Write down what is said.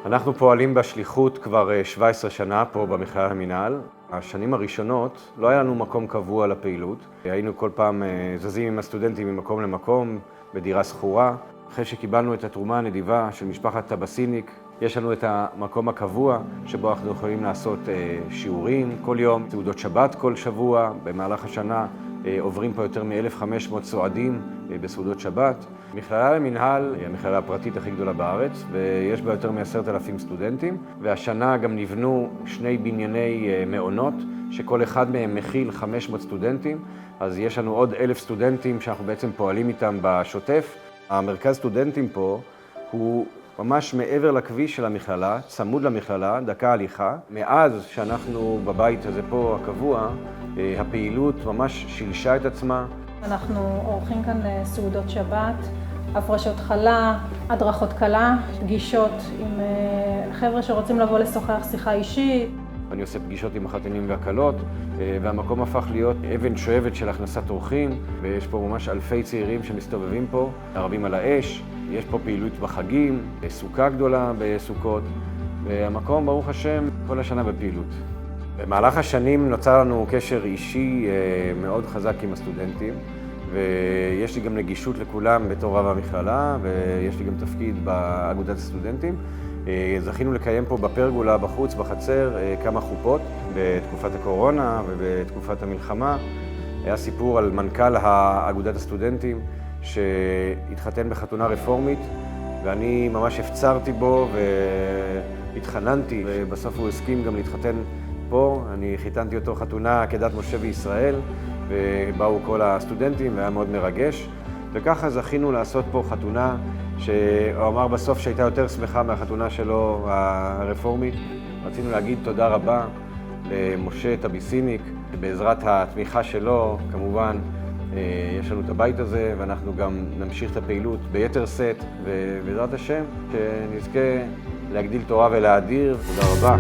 אנחנו פועלים בשליחות כבר 17 שנה פה במכללה למינהל. השנים הראשונות לא היה לנו מקום קבוע לפעילות. היינו כל פעם זזים עם הסטודנטים ממקום למקום בדירה שכורה. אחרי שקיבלנו את התרומה הנדיבה של משפחת טבסיניק, יש לנו את המקום הקבוע שבו אנחנו יכולים לעשות שיעורים כל יום, סעודות שבת כל שבוע. במהלך השנה עוברים פה יותר מ-1,500 סועדים בסעודות שבת. מכללה למינהל היא המכללה הפרטית הכי גדולה בארץ, ויש בה יותר מ10,000 סטודנטים, והשנה גם נבנו 2 בנייני מעונות, שכל אחד מהם מכיל 500 סטודנטים, אז יש לנו עוד 1,000 סטודנטים שאנחנו בעצם פועלים איתם בשוטף. המרכז סטודנטים פה הוא ממש מעבר לכביש של המכללה, צמוד למכללה, דקה הליכה. מאז שאנחנו בבית הזה פה הקבוע, הפעילות ממש שילשה את עצמה. אנחנו עורכים כאן סעודות שבת, הפרשות חלה, הדרכות קלה, פגישות עם חבר'ה שרוצים לבוא לשוחח שיחה אישית. אני עושה פגישות עם החתנים והכלות, והמקום הפך להיות אבן שואבת של הכנסת אורחים, ויש פה ממש אלפי צעירים שמסתובבים פה, ערבים על האש, יש פה פעילות בחגים, סוכה גדולה בסוכות, והמקום, ברוך השם, כל השנה בפעילות. במהלך השנים נוצר לנו קשר אישי מאוד חזק עם הסטודנטים, ויש לי גם נגישות לכולם בתור רב המכללה, ויש לי גם תפקיד באגודת הסטודנטים. זכינו לקיים פה בפרגולה, בחוץ, בחצר, כמה חופות בתקופת הקורונה ובתקופת המלחמה. היה סיפור על מנכ"ל אגודת הסטודנטים שהתחתן בחתונה רפורמית, ואני ממש הפצרתי בו והתחננתי, ובסוף הוא הסכים גם להתחתן פה. אני חיתנתי אותו חתונה כדת משה וישראל, ובאו כל הסטודנטים והיה מאוד מרגש. וככה זכינו לעשות פה חתונה שהוא אמר בסוף שהייתה יותר שמחה מהחתונה שלו הרפורמית. רצינו להגיד תודה רבה למשה טבסיניק, בעזרת התמיכה שלו כמובן יש לנו את הבית הזה, ואנחנו גם נמשיך את הפעילות ביתר שאת, ובעזרת השם שנזכה להגדיל תורה ולהאדיר. תודה רבה.